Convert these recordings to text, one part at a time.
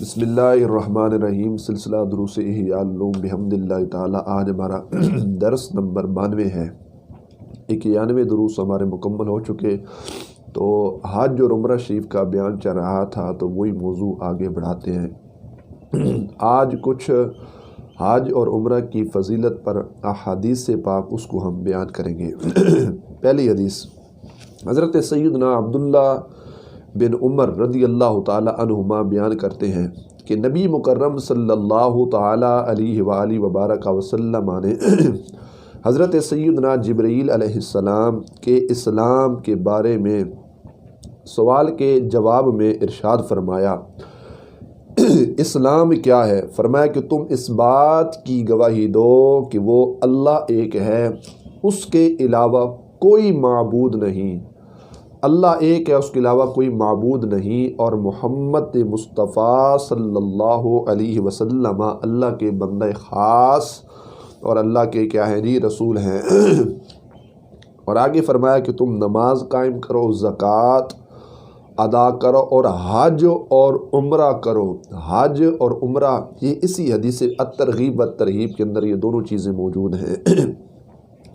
بسم اللہ الرحمن الرحیم۔ سلسلہ دروس احیاء-ال-علوم بحمد اللہ تعالی۔ آج ہمارا درس نمبر 92 ہے۔ 91 دروس ہمارے مکمل ہو چکے، تو حج اور عمرہ شریف کا بیان چل رہا تھا، تو وہی موضوع آگے بڑھاتے ہیں۔ آج کچھ حج اور عمرہ کی فضیلت پر احادیث پاک اس کو ہم بیان کریں گے۔ پہلی حدیث حضرت سیدنا عبداللہ بن عمر رضی اللہ تعالی عنہما بیان کرتے ہیں کہ نبی مکرم صلی اللہ تعالی علیہ وآلہ وبارک وسلم نے حضرت سیدنا جبرائیل علیہ السلام کے اسلام کے بارے میں سوال کے جواب میں ارشاد فرمایا، اسلام کیا ہے؟ فرمایا کہ تم اس بات کی گواہی دو کہ وہ اللہ ایک ہے، اس کے علاوہ کوئی معبود نہیں، اللہ ایک ہے، اس کے علاوہ کوئی معبود نہیں، اور محمد مصطفیٰ صلی اللہ علیہ وسلم اللہ کے بندہ خاص اور اللہ کے کیا ہے جی رسول ہیں۔ اور آگے فرمایا کہ تم نماز قائم کرو، زکوٰۃ ادا کرو اور حج اور عمرہ کرو۔ حج اور عمرہ یہ اسی حدیث الترغیب والترہیب کے اندر یہ دونوں چیزیں موجود ہیں۔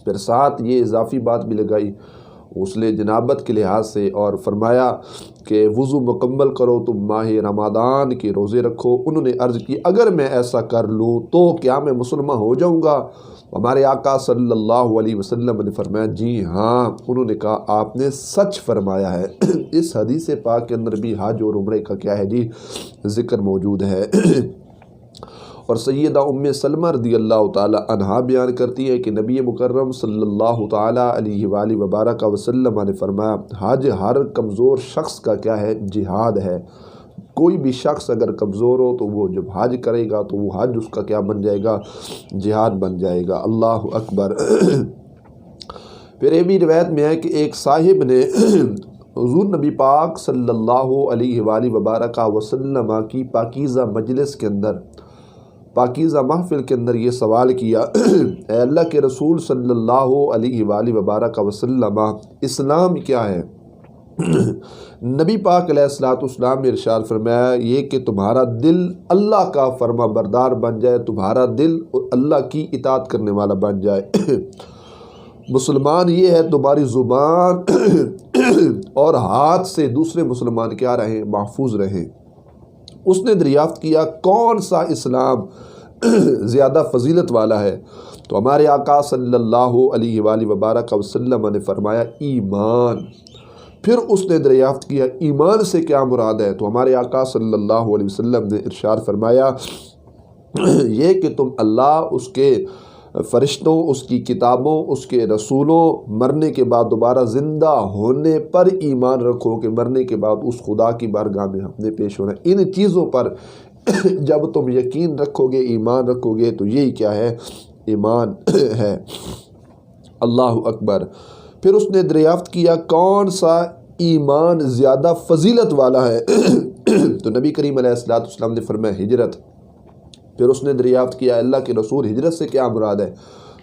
پھر ساتھ یہ اضافی بات بھی لگائی غسل جنابت کے لحاظ سے، اور فرمایا کہ وضو مکمل کرو، تم ماہ رمضان کے روزے رکھو۔ انہوں نے عرض کی اگر میں ایسا کر لوں تو کیا میں مسلمان ہو جاؤں گا؟ ہمارے آقا صلی اللہ علیہ وسلم نے فرمایا جی ہاں۔ انہوں نے کہا آپ نے سچ فرمایا ہے۔ اس حدیث پاک کے اندر بھی حج اور عمرے کا کیا ہے جی ذکر موجود ہے۔ اور سیدہ ام سلمہ رضی اللہ تعالی عنہا بیان کرتی ہے کہ نبی مکرم صلی اللہ تعالی علیہ وآلہ وبارک وسلم نے فرمایا حج ہر کمزور شخص کا کیا ہے جہاد ہے۔ کوئی بھی شخص اگر کمزور ہو تو وہ جب حج کرے گا تو وہ حج اس کا کیا بن جائے گا؟ جہاد بن جائے گا۔ اللہ اکبر۔ پھر یہ بھی روایت میں ہے کہ ایک صاحب نے حضور نبی پاک صلی اللہ علیہ وآلہ وبارک وسلم کی پاکیزہ مجلس کے اندر، پاکیزہ محفل کے اندر یہ سوال کیا، اے اللہ کے رسول صلی اللہ علیہ وآلہ وبارک وسلم اسلام کیا ہے؟ نبی پاک علیہ السلام نے ارشاد فرمایا یہ کہ تمہارا دل اللہ کا فرما بردار بن جائے، تمہارا دل اللہ کی اطاعت کرنے والا بن جائے۔ مسلمان یہ ہے تمہاری زبان اور ہاتھ سے دوسرے مسلمان کیا رہیں؟ محفوظ رہیں۔ اس نے دریافت کیا کون سا اسلام زیادہ فضیلت والا ہے؟ تو ہمارے آقا صلی اللہ علیہ وآلہ وبارک وسلم نے فرمایا ایمان۔ پھر اس نے دریافت کیا ایمان سے کیا مراد ہے؟ تو ہمارے آقا صلی اللہ علیہ وسلم نے ارشاد فرمایا یہ کہ تم اللہ، اس کے فرشتوں، اس کی کتابوں، اس کے رسولوں، مرنے کے بعد دوبارہ زندہ ہونے پر ایمان رکھو کہ مرنے کے بعد اس خدا کی بارگاہ میں ہم نے پیش ہونا ہے۔ ان چیزوں پر جب تم یقین رکھو گے، ایمان رکھو گے، تو یہی کیا ہے؟ ایمان ہے۔ اللہ اکبر۔ پھر اس نے دریافت کیا کون سا ایمان زیادہ فضیلت والا ہے؟ تو نبی کریم علیہ السلام نے فرمایا ہجرت۔ پھر اس نے دریافت کیا اللہ کے رسول ہجرت سے کیا مراد ہے؟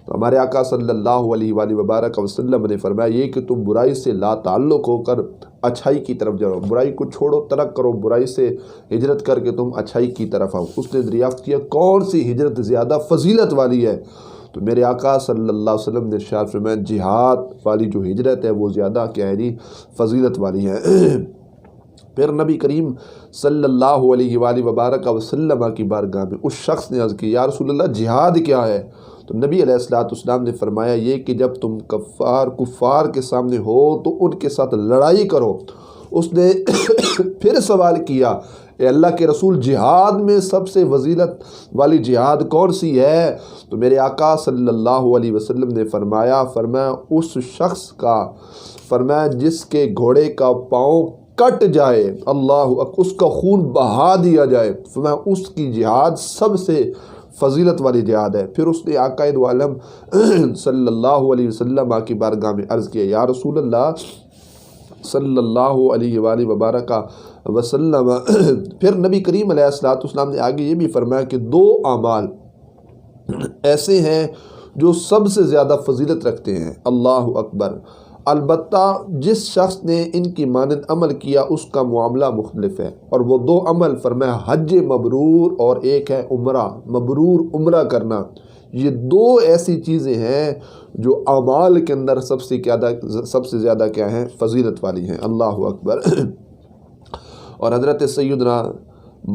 تو ہمارے آقا صلی اللہ علیہ وآلہ وبارک وسلم نے فرمایا یہ کہ تم برائی سے لا تعلق ہو کر اچھائی کی طرف جاؤ، برائی کو چھوڑو، ترک کرو، برائی سے ہجرت کر کے تم اچھائی کی طرف آؤ۔ اس نے دریافت کیا کون سی ہجرت زیادہ فضیلت والی ہے؟ تو میرے آقا صلی اللہ علیہ وسلم نے ارشاد فرمایا جہاد والی جو ہجرت ہے وہ زیادہ کیا ہے جی فضیلت والی ہے۔ پھر نبی کریم صلی اللہ علیہ وآلہ وبارک وسلم کی بارگاہ میں اس شخص نے عرض کی یا رسول اللہ جہاد کیا ہے؟ تو نبی علیہ السلام نے فرمایا یہ کہ جب تم کفار کے سامنے ہو تو ان کے ساتھ لڑائی کرو۔ اس نے پھر سوال کیا اے اللہ کے رسول جہاد میں سب سے فضیلت والی جہاد کون سی ہے؟ تو میرے آقا صلی اللہ علیہ وسلم نے فرمایا اس شخص کا، فرمایا جس کے گھوڑے کا پاؤں کٹ جائے، اللہ اس کا خون بہا دیا جائے، فرمایا اس کی جہاد سب سے فضیلت والی جہاد ہے۔ پھر اس نے آقا دو عالم صلی اللہ علیہ وسلم کی بارگاہ میں عرض کیا یا رسول اللہ صلی اللہ علیہ وآلہ وبارک وسلم۔ پھر نبی کریم علیہ السلام نے آگے یہ بھی فرمایا کہ دو اعمال ایسے ہیں جو سب سے زیادہ فضیلت رکھتے ہیں۔ اللہ اکبر۔ البتہ جس شخص نے ان کی مانند عمل کیا اس کا معاملہ مختلف ہے، اور وہ دو عمل فرمایا حج مبرور اور ایک ہے عمرہ مبرور، عمرہ کرنا۔ یہ دو ایسی چیزیں ہیں جو اعمال کے اندر سب سے زیادہ کیا ہیں؟ فضیلت والی ہیں۔ اللہ اکبر۔ اور حضرت سیدنا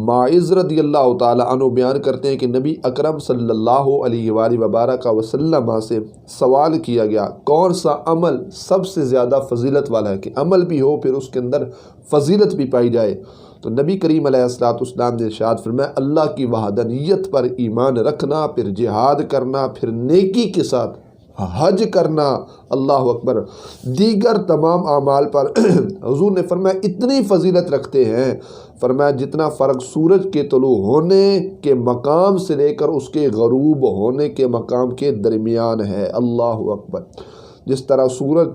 معاذ رضی اللہ تعالیٰ عنہ بیان کرتے ہیں کہ نبی اکرم صلی اللہ علیہ وآلہ وبارک وسلم سے سوال کیا گیا کون سا عمل سب سے زیادہ فضیلت والا ہے، کہ عمل بھی ہو پھر اس کے اندر فضیلت بھی پائی جائے؟ تو نبی کریم علیہ السلام نے ارشاد فرمایا اللہ کی وحدانیت پر ایمان رکھنا، پھر جہاد کرنا، پھر نیکی کے ساتھ حج کرنا۔ اللہ اکبر۔ دیگر تمام اعمال پر حضور نے فرمایا اتنی فضیلت رکھتے ہیں، فرمایا جتنا فرق سورج کے طلوع ہونے کے مقام سے لے کر اس کے غروب ہونے کے مقام کے درمیان ہے۔ اللہ اکبر۔ جس طرح سورج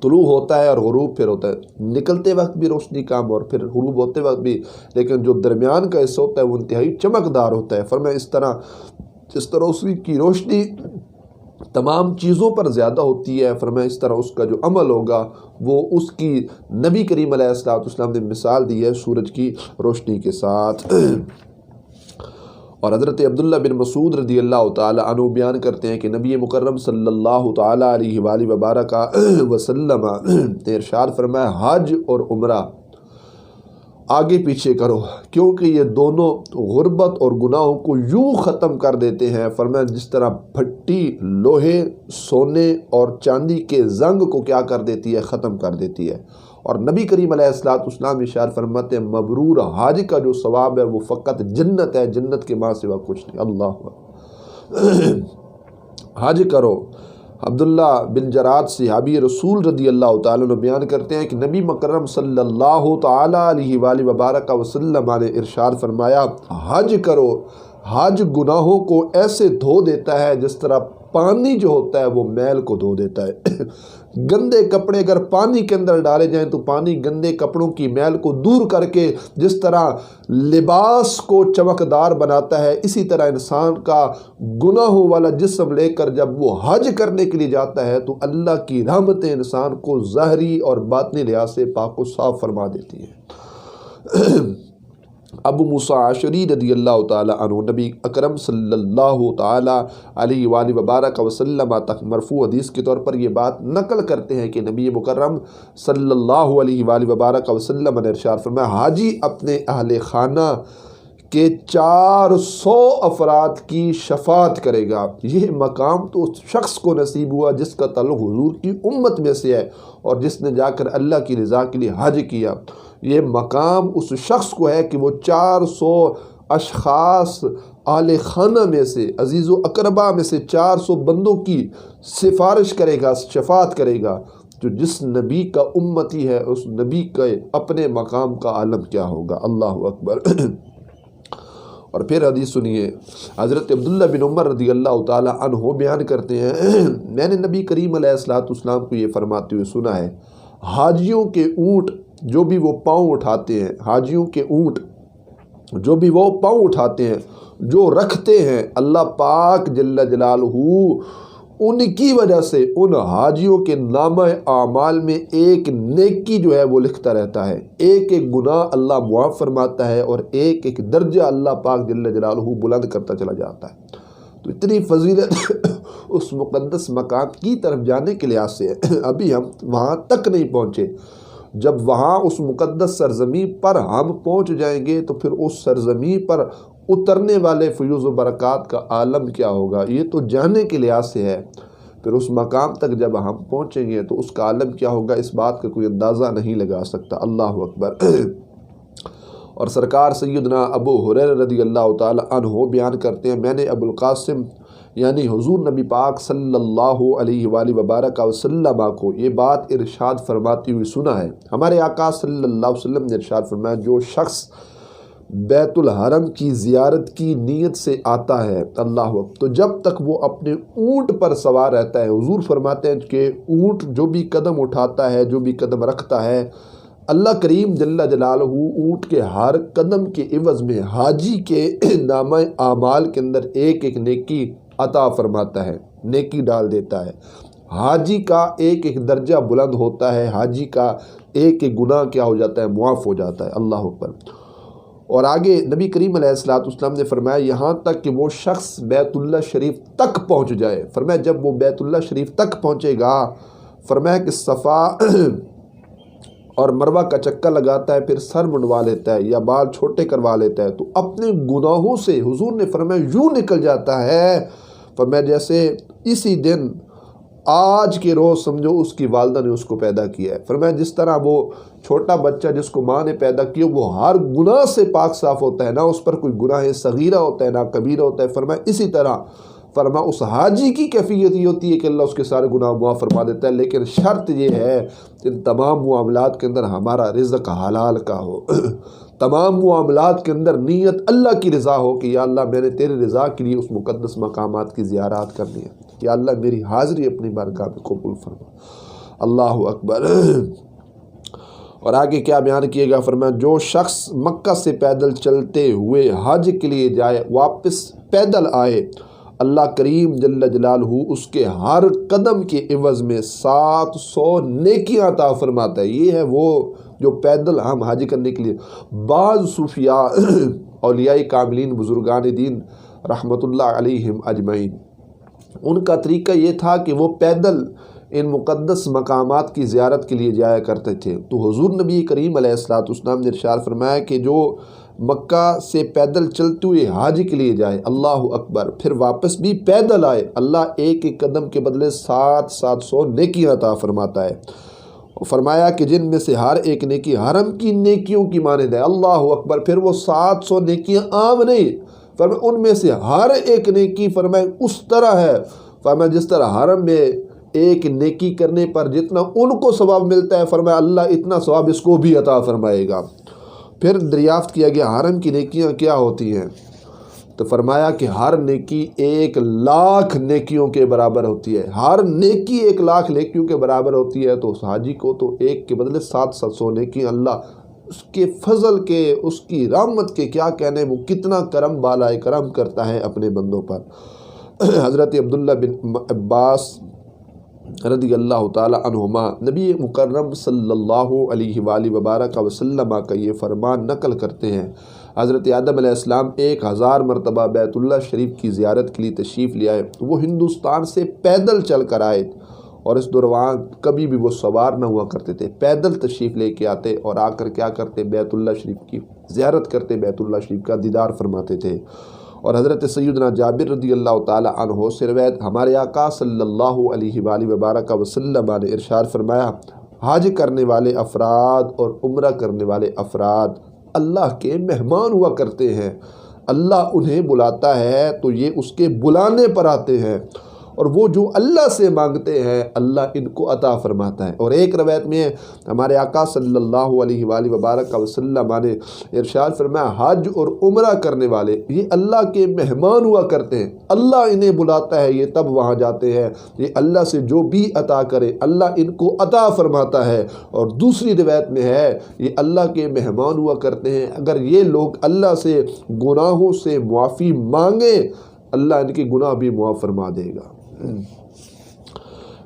طلوع ہوتا ہے اور غروب پھر ہوتا ہے، نکلتے وقت بھی روشنی کام اور پھر غروب ہوتے وقت بھی، لیکن جو درمیان کا حصہ ہوتا ہے وہ انتہائی چمکدار ہوتا ہے۔ فرمایا جس طرح اس کی روشنی تمام چیزوں پر زیادہ ہوتی ہے، فرمایا اس طرح اس کا جو عمل ہوگا وہ اس کی نبی کریم علیہ السلام نے مثال دی ہے سورج کی روشنی کے ساتھ۔ اور حضرت عبداللہ بن مسعود رضی اللہ تعالی عنہ بیان کرتے ہیں کہ نبی مکرم صلی اللہ تعالی علیہ وآلہ وبارک وسلم نے ارشاد فرمایا حج اور عمرہ آگے پیچھے کرو، کیونکہ یہ دونوں غربت اور گناہوں کو یوں ختم کر دیتے ہیں، فرمایا جس طرح بھٹی لوہے، سونے اور چاندی کے زنگ کو کیا کر دیتی ہے؟ ختم کر دیتی ہے۔ اور نبی کریم علیہ السلام ارشاد فرماتے ہیں مبرور حج کا جو ثواب ہے وہ فقط جنت ہے، جنت کے ماں سوا کچھ نہیں۔ اللہ حج کرو۔ عبداللہ بن جراد صحابی رسول رضی اللہ تعالیٰ عنہ بیان کرتے ہیں کہ نبی مکرم صلی اللہ تعالیٰ علیہ وآلہ وبارک وسلم نے ارشاد فرمایا حج کرو، حج گناہوں کو ایسے دھو دیتا ہے جس طرح پانی جو ہوتا ہے وہ میل کو دھو دیتا ہے۔ گندے کپڑے اگر پانی کے اندر ڈالے جائیں تو پانی گندے کپڑوں کی میل کو دور کر کے جس طرح لباس کو چمکدار بناتا ہے، اسی طرح انسان کا گناہوں والا جسم لے کر جب وہ حج کرنے کے لیے جاتا ہے تو اللہ کی رحمتیں انسان کو ظاہری اور باطنی لحاظ سے پاک و صاف فرما دیتی ہیں۔ ابو موسیٰ اشعری رضی اللہ تعالی عنہ نبی اکرم صلی اللہ تعالی علیہ وآلہ وبارک وسلم تک مرفوع حدیث کے طور پر یہ بات نقل کرتے ہیں کہ نبی مکرم صلی اللہ علیہ وآلہ وبارک وسلم نے ارشاد فرمایا حاجی اپنے اہل خانہ کے 400 افراد کی شفاعت کرے گا۔ یہ مقام تو اس شخص کو نصیب ہوا جس کا تعلق حضور کی امت میں سے ہے اور جس نے جا کر اللہ کی رضا کے لیے حج کیا۔ یہ مقام اس شخص کو ہے کہ وہ 400 اشخاص اہل خانہ میں سے، عزیز و اقربا میں سے 400 بندوں کی سفارش کرے گا، شفاعت کرے گا۔ جو جس نبی کا امتی ہے اس نبی کے اپنے مقام کا عالم کیا ہوگا۔ اللہ اکبر۔ اور پھر حدیث سنیے، حضرت عبداللہ بن عمر رضی اللہ تعالی عنہ بیان کرتے ہیں میں نے نبی کریم علیہ السلام کو یہ فرماتے ہوئے سنا ہے حاجیوں کے اونٹ جو بھی وہ پاؤں اٹھاتے ہیں، حاجیوں کے اونٹ جو بھی وہ پاؤں اٹھاتے ہیں، جو رکھتے ہیں، اللہ پاک جل جلالہ ان کی وجہ سے ان حاجیوں کے نامہ اعمال میں ایک نیکی جو ہے وہ لکھتا رہتا ہے، ایک ایک گناہ اللہ معاف فرماتا ہے اور ایک ایک درجہ اللہ پاک جل جلالہ بلند کرتا چلا جاتا ہے۔ تو اتنی فضیلت اس مقدس مقام کی طرف جانے کے لحاظ سے ابھی ہم وہاں تک نہیں پہنچے۔ جب وہاں اس مقدس سرزمین پر ہم پہنچ جائیں گے تو پھر اس سرزمین پر اترنے والے فیوز و برکات کا عالم کیا ہوگا، یہ تو جانے کے لحاظ سے ہے۔ پھر اس مقام تک جب ہم پہنچیں گے تو اس کا عالم کیا ہوگا، اس بات کا کوئی اندازہ نہیں لگا سکتا۔ اللہ اکبر۔ اور سرکار سیدنا ابو ہریرہ رضی اللہ تعالی عنہ بیان کرتے ہیں میں نے ابو القاسم یعنی حضور نبی پاک صلی اللہ علیہ وآلہ وبارک وسلم کو یہ بات ارشاد فرماتی ہوئی سنا ہے، ہمارے آقا صلی اللہ علیہ وسلم نے ارشاد فرمایا جو شخص بیت الحرم کی زیارت کی نیت سے آتا ہے اللہ وقت تو جب تک وہ اپنے اونٹ پر سوار رہتا ہے، حضور فرماتے ہیں کہ اونٹ جو بھی قدم اٹھاتا ہے، جو بھی قدم رکھتا ہے، اللہ کریم جل جلالہ اونٹ کے ہر قدم کے عوض میں حاجی کے نامہ اعمال کے اندر ایک ایک نیکی عطا فرماتا ہے، نیکی ڈال دیتا ہے۔ حاجی کا ایک ایک درجہ بلند ہوتا ہے، حاجی کا ایک ایک گناہ کیا ہو جاتا ہے، معاف ہو جاتا ہے۔ اللہ اکبر۔ اور آگے نبی کریم علیہ السلام نے فرمایا یہاں تک کہ وہ شخص بیت اللہ شریف تک پہنچ جائے، فرمایا جب وہ بیت اللہ شریف تک پہنچے گا، فرمایا کہ صفا اور مروہ کا چکر لگاتا ہے، پھر سر منڈوا لیتا ہے یا بال چھوٹے کروا لیتا ہے، تو اپنے گناہوں سے حضور نے فرمایا یوں نکل جاتا ہے، فرمایا جیسے اسی دن آج کے روز سمجھو اس کی والدہ نے اس کو پیدا کیا ہے۔ فرمایا جس طرح وہ چھوٹا بچہ جس کو ماں نے پیدا کیا وہ ہر گناہ سے پاک صاف ہوتا ہے، نہ اس پر کوئی گناہ صغیرہ ہوتا ہے نہ کبیرہ ہوتا ہے، فرمایا اسی طرح فرمایا اس حاجی کی کیفیت یہ ہوتی ہے کہ اللہ اس کے سارے گناہ معاف فرما دیتا ہے، لیکن شرط یہ ہے ان تمام معاملات کے اندر ہمارا رزق حلال کا ہو، تمام معاملات کے اندر نیت اللہ کی رضا ہو کہ یا اللہ میں نے تیرے رضا کے لیے اس مقدس مقامات کی زیارات کرنی ہے، یا اللہ میری حاضری اپنی بارگاہ میں قبول فرما۔ اللہ اکبر۔ اور آگے کیا بیان کیے گا، فرمایا جو شخص مکہ سے پیدل چلتے ہوئے حج کے لیے جائے واپس پیدل آئے، اللہ کریم جل جلالہ اس کے ہر قدم کے عوض میں 700 نیکیاں عطا فرماتا ہے۔ یہ ہے وہ جو پیدل ہم حج کرنے کے لیے، بعض صوفیاء اولیاء کاملین بزرگان دین رحمت اللہ علیہم اجمعین، ان کا طریقہ یہ تھا کہ وہ پیدل ان مقدس مقامات کی زیارت کے لیے جایا کرتے تھے، تو حضور نبی کریم علیہ السلام نے ارشاد فرمایا کہ جو مکہ سے پیدل چلتے ہوئے حج کے لیے جائے، اللہ اکبر، پھر واپس بھی پیدل آئے، اللہ ایک ایک قدم کے بدلے 700 نیکیاں عطا فرماتا ہے۔ فرمایا کہ جن میں سے ہر ایک نیکی حرم کی نیکیوں کی مانند ہے، اللہ اکبر، پھر وہ 700 نیکیاں عام نہیں، فرمایا ان میں سے ہر ایک نیکی فرمایا اس طرح ہے، فرمایا جس طرح حرم میں ایک نیکی کرنے پر جتنا ان کو ثواب ملتا ہے، فرمایا اللہ اتنا ثواب اس کو بھی عطا فرمائے گا۔ پھر دریافت کیا گیا حرم کی نیکیاں کیا ہوتی ہیں، تو فرمایا کہ ہر نیکی 1,00,000 نیکیوں کے برابر ہوتی ہے، ہر نیکی 1,00,000 نیکیوں کے برابر ہوتی ہے، تو اس حاجی کو تو ایک کے بدلے 700 نیکی، اللہ اس کے فضل کے، اس کی رحمت کے کیا کہنے، وہ کتنا کرم بالائے کرم کرتا ہے اپنے بندوں پر۔ حضرت عبداللہ بن عباس رضی اللہ تعالی عنہما نبی مکرم صلی اللہ علیہ وآلہ وبارک وسلم کا یہ فرمان نقل کرتے ہیں، حضرت آدم علیہ السلام 1000 مرتبہ بیت اللہ شریف کی زیارت کے لیے تشریف لے آئے، وہ ہندوستان سے پیدل چل کر آئے، اور اس دوران کبھی بھی وہ سوار نہ ہوا کرتے تھے، پیدل تشریف لے کے آتے اور آ کر کیا کرتے، بیت اللہ شریف کی زیارت کرتے، بیت اللہ شریف کا دیدار فرماتے تھے۔ اور حضرت سیدنا جابر رضی اللہ تعالی عنہ سے روایت، ہمارے آقا صلی اللہ علیہ وآلہ وبارک وسلم نے ارشاد فرمایا، حج کرنے والے افراد اور عمرہ کرنے والے افراد اللہ کے مہمان ہوا کرتے ہیں، اللہ انہیں بلاتا ہے تو یہ اس کے بلانے پر آتے ہیں، اور وہ جو اللہ سے مانگتے ہیں اللہ ان کو عطا فرماتا ہے۔ اور ایک روایت میں ہمارے آقا صلی اللہ علیہ وآلہ وبارک وسلم نے ارشاد فرمایا، حج اور عمرہ کرنے والے یہ اللہ کے مہمان ہوا کرتے ہیں، اللہ انہیں بلاتا ہے، یہ تب وہاں جاتے ہیں، یہ اللہ سے جو بھی عطا کرے اللہ ان کو عطا فرماتا ہے۔ اور دوسری روایت میں ہے یہ اللہ کے مہمان ہوا کرتے ہیں، اگر یہ لوگ اللہ سے گناہوں سے معافی مانگیں اللہ ان کے گناہ بھی معاف فرما دے گا۔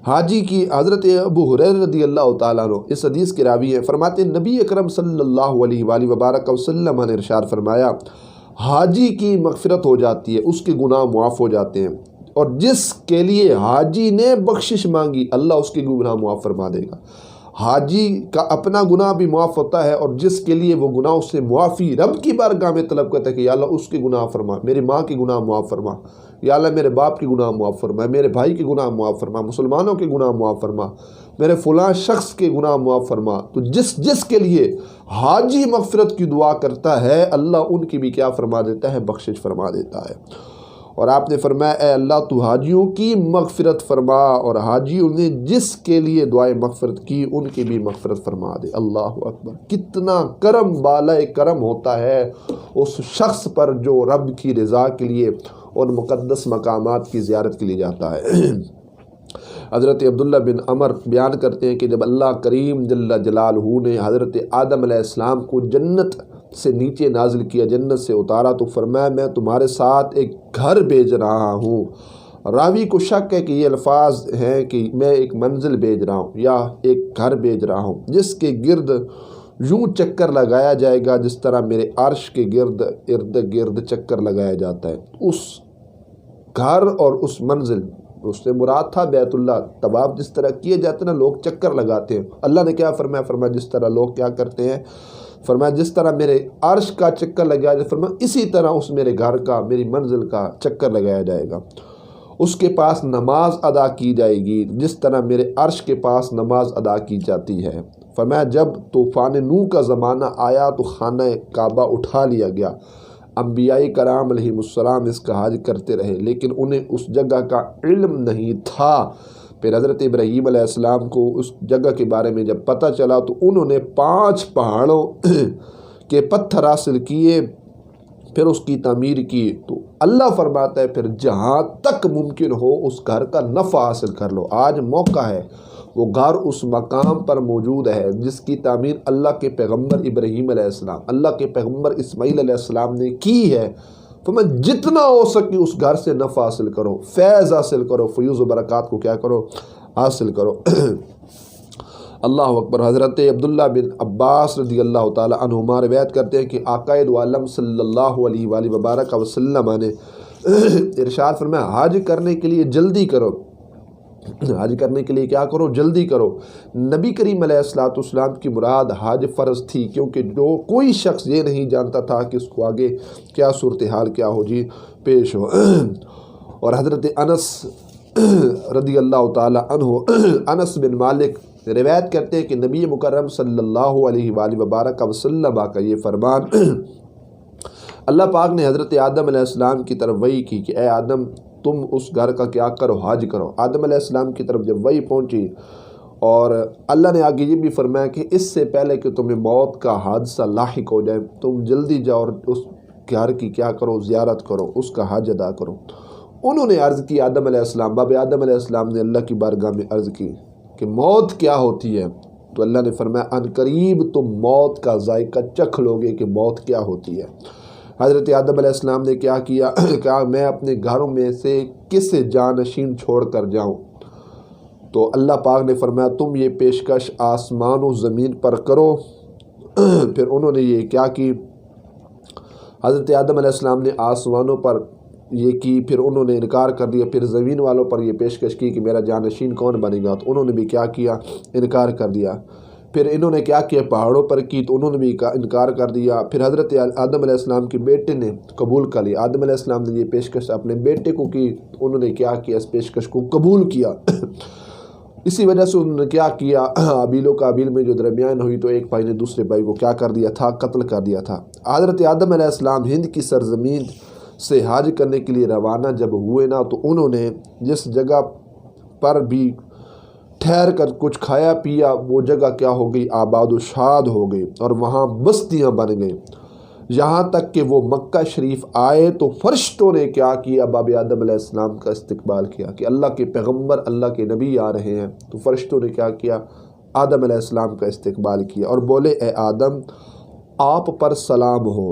حاجی کی حضرت ابو ہریرہ رضی اللہ تعالیٰ عنہ اس حدیث کے راوی ہیں، فرماتے ہیں نبی اکرم صلی اللہ علیہ وآلہ وبارک وسلم نے ارشاد فرمایا، حاجی کی مغفرت ہو جاتی ہے، اس کے گناہ معاف ہو جاتے ہیں، اور جس کے لیے حاجی نے بخشش مانگی اللہ اس کے گناہ معاف فرما دے گا۔ حاجی کا اپنا گناہ بھی معاف ہوتا ہے، اور جس کے لیے وہ گناہ اس سے معافی رب کی بارگاہ میں طلب کرتا ہے کہ یا اللہ اس کے گناہ فرما، میری ماں کے گناہ معاف فرما، یا اللہ میرے باپ کے گناہ معاف فرما، میرے بھائی کے گناہ معاف فرما، مسلمانوں کے گناہ معاف فرما، میرے فلاں شخص کے گناہ معاف فرما۔ تو جس کے لیے حاجی مغفرت کی دعا کرتا ہے اللہ ان کی بھی کیا فرما دیتا ہے، بخشش فرما دیتا ہے۔ اور آپ نے فرمایا اے اللہ تو حاجیوں کی مغفرت فرما، اور حاجیوں نے جس کے لیے دعائے مغفرت کی ان کی بھی مغفرت فرما دے۔ اللہ اکبر، کتنا کرم بالائے کرم ہوتا ہے اس شخص پر جو رب کی رضا کے لیے اور مقدس مقامات کی زیارت کے لیے جاتا ہے۔ حضرت عبداللہ بن عمر بیان کرتے ہیں کہ جب اللہ کریم جل جلالہ نے حضرت آدم علیہ السلام کو جنت سے نیچے نازل کیا، جنت سے اتارا، تو فرمایا میں تمہارے ساتھ ایک گھر بھیج رہا ہوں، راوی کو شک ہے کہ یہ الفاظ ہیں کہ میں ایک منزل بھیج رہا ہوں یا ایک گھر بھیج رہا ہوں جس کے گرد یوں چکر لگایا جائے گا جس طرح میرے عرش کے ارد گرد چکر لگایا جاتا ہے. اس گھر اور اس منزل، اس سے مراد تھا بیت اللہ. طواف جس طرح کیے جاتے ہیں نا، لوگ چکر لگاتے ہیں. اللہ نے کیا فرمایا جس طرح لوگ کیا کرتے ہیں، فرمایا جس طرح میرے عرش کا چکر لگایا جائے، فرمایا اسی طرح اس میرے گھر کا، میری منزل کا چکر لگایا جائے گا. اس کے پاس نماز ادا کی جائے گی جس طرح میرے عرش کے پاس نماز ادا کی جاتی ہے. فرمایا جب طوفان نوح کا زمانہ آیا تو خانہ کعبہ اٹھا لیا گیا. انبیاء کرام علیہم السلام اس کا حج کرتے رہے لیکن انہیں اس جگہ کا علم نہیں تھا. پھر حضرت ابراہیم علیہ السلام کو اس جگہ کے بارے میں جب پتہ چلا تو انہوں نے 5 پہاڑوں کے پتھر حاصل کیے، پھر اس کی تعمیر کی. تو اللہ فرماتا ہے پھر جہاں تک ممکن ہو اس گھر کا نفع حاصل کر لو. آج موقع ہے، وہ گھر اس مقام پر موجود ہے جس کی تعمیر اللہ کے پیغمبر ابراہیم علیہ السلام، اللہ کے پیغمبر اسماعیل علیہ السلام نے کی ہے. تو میں جتنا ہو سکے اس گھر سے نفع حاصل کرو، فیض حاصل کرو، فیوز و برکات کو کیا کرو، حاصل کرو. اللہ اکبر. حضرت عبداللہ بن عباس رضی اللہ تعالی عنہما روایت کرتے ہیں کہ آقا دو عالم صلی اللہ علیہ وآلہ وبارک وسلم نے ارشاد فرمایا حج کرنے کے لیے جلدی کرو. حج کرنے کے لیے کیا کرو، جلدی کرو. نبی کریم علیہ السلام کی مراد حج فرض تھی کیونکہ جو کوئی شخص یہ نہیں جانتا تھا کہ اس کو آگے کیا صورتحال کیا ہو پیش ہو. اور حضرت انس رضی اللہ تعالی عنہ، انس بن مالک روایت کرتے ہیں کہ نبی مکرم صلی اللہ علیہ وآلہ وبارک وسلم کا یہ فرمان، اللہ پاک نے حضرت آدم علیہ السلام کی طرف وحی کی کہ اے آدم تم اس گھر کا کیا کرو، حج کرو. آدم علیہ السلام کی طرف جب وحی پہنچی اور اللہ نے آگے یہ بھی فرمایا کہ اس سے پہلے کہ تمہیں موت کا حادثہ لاحق ہو جائے تم جلدی جاؤ اور اس گھر کی کیا کرو، زیارت کرو، اس کا حج ادا کرو. انہوں نے عرض کی، آدم علیہ السلام، باب آدم علیہ السلام نے اللہ کی بارگاہ میں عرض کی کہ موت کیا ہوتی ہے؟ تو اللہ نے فرمایا ان قریب تم موت کا ذائقہ چکھ لوگے کہ موت کیا ہوتی ہے. حضرت آدم علیہ السلام نے کیا کیا، کہا میں اپنے گھروں میں سے کس جانشین چھوڑ کر جاؤں؟ تو اللہ پاک نے فرمایا تم یہ پیشکش آسمان و زمین پر کرو. پھر انہوں نے یہ کیا کی، حضرت آدم علیہ السلام نے آسمانوں پر یہ کی، پھر انہوں نے انکار کر دیا. پھر زمین والوں پر یہ پیشکش کی کہ میرا جانشین کون بنے گا، تو انہوں نے بھی کیا کیا، انکار کر دیا. پھر انہوں نے کیا کیا، پہاڑوں پر کی، تو انہوں نے بھی انکار کر دیا. پھر حضرت آدم علیہ السلام کے بیٹے نے قبول کر لیا. آدم علیہ السلام نے یہ پیشکش اپنے بیٹے کو کی، تو انہوں نے کیا کیا، اس پیشکش کو قبول کیا. اسی وجہ سے انہوں نے کیا کیا، حابیل و قابیل میں جو درمیان ہوئی تو ایک بھائی نے دوسرے بھائی کو کیا کر دیا تھا، قتل کر دیا تھا. حضرت آدم علیہ السلام ہند کی سرزمین سے حج کرنے کے لیے روانہ جب ہوئے نا، تو انہوں نے جس جگہ پر بھی ٹھہر کر کچھ کھایا پیا وہ جگہ کیا ہو گئی، آباد و شاد ہو گئی اور وہاں بستیاں بن گئیں. یہاں تک کہ وہ مکہ شریف آئے تو فرشتوں نے کیا کیا، باب آدم علیہ السلام کا استقبال کیا کہ اللہ کے پیغمبر، اللہ کے نبی آ رہے ہیں. تو فرشتوں نے کیا کیا، آدم علیہ السلام کا استقبال کیا اور بولے اے آدم آپ پر سلام ہو،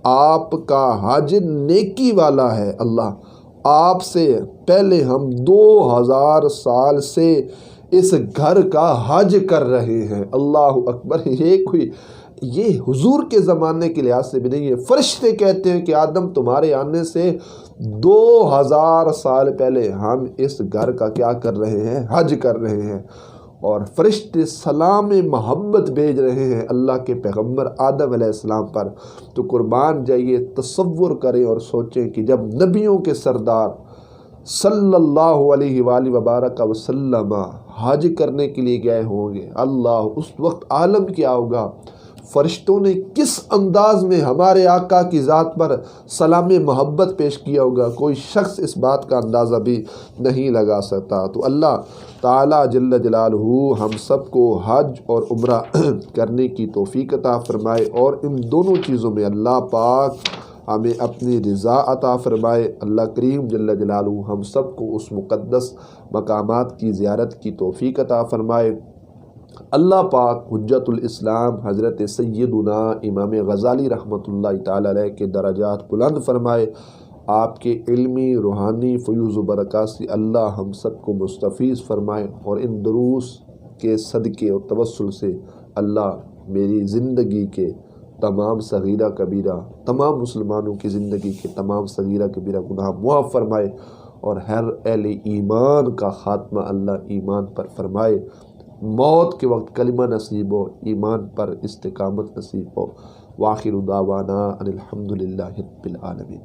آپ کا حج نیکی والا ہے. اللہ آپ سے پہلے ہم 2000 سال سے اس گھر کا حج کر رہے ہیں. اللہ اکبر. یہ حضور کے زمانے کے لحاظ سے بھی نہیں ہے. فرشتے کہتے ہیں کہ آدم تمہارے آنے سے 2000 سال پہلے ہم اس گھر کا کیا کر رہے ہیں، حج کر رہے ہیں. اور فرشتے سلام محبت بھیج رہے ہیں اللہ کے پیغمبر آدم علیہ السلام پر. تو قربان جائیے، تصور کریں اور سوچیں کہ جب نبیوں کے سردار صلی اللہ علیہ وآلہ وبارک وسلم حج کرنے کے لیے گئے ہوں گے، اللہ اس وقت عالم کیا ہوگا. فرشتوں نے کس انداز میں ہمارے آقا کی ذات پر سلام محبت پیش کیا ہوگا، کوئی شخص اس بات کا اندازہ بھی نہیں لگا سکتا. تو اللہ تعالیٰ جل جلالہ ہم سب کو حج اور عمرہ کرنے کی توفیق عطا فرمائے اور ان دونوں چیزوں میں اللہ پاک ہمیں اپنی رضا عطا فرمائے. اللہ کریم جل جلالہ ہم سب کو اس مقدس مقامات کی زیارت کی توفیق عطا فرمائے. اللہ پاک حجت الاسلام حضرت سیدنا امام غزالی رحمۃ اللہ تعالی علیہ کے درجات بلند فرمائے. آپ کے علمی روحانی فیوز و برکات سے اللہ ہم سب کو مستفیض فرمائے، اور ان دروس کے صدقے اور توسل سے اللہ میری زندگی کے تمام صغیرہ کبیرہ، تمام مسلمانوں کی زندگی کے تمام صغیرہ کبیرہ گناہ معاف فرمائے، اور ہر اہل ایمان کا خاتمہ اللہ ایمان پر فرمائے، موت کے وقت کلمہ نصیب ہو، ایمان پر استقامت نصیب ہو۔ وآخر دعوانا ان الحمد للہ رب العالمین۔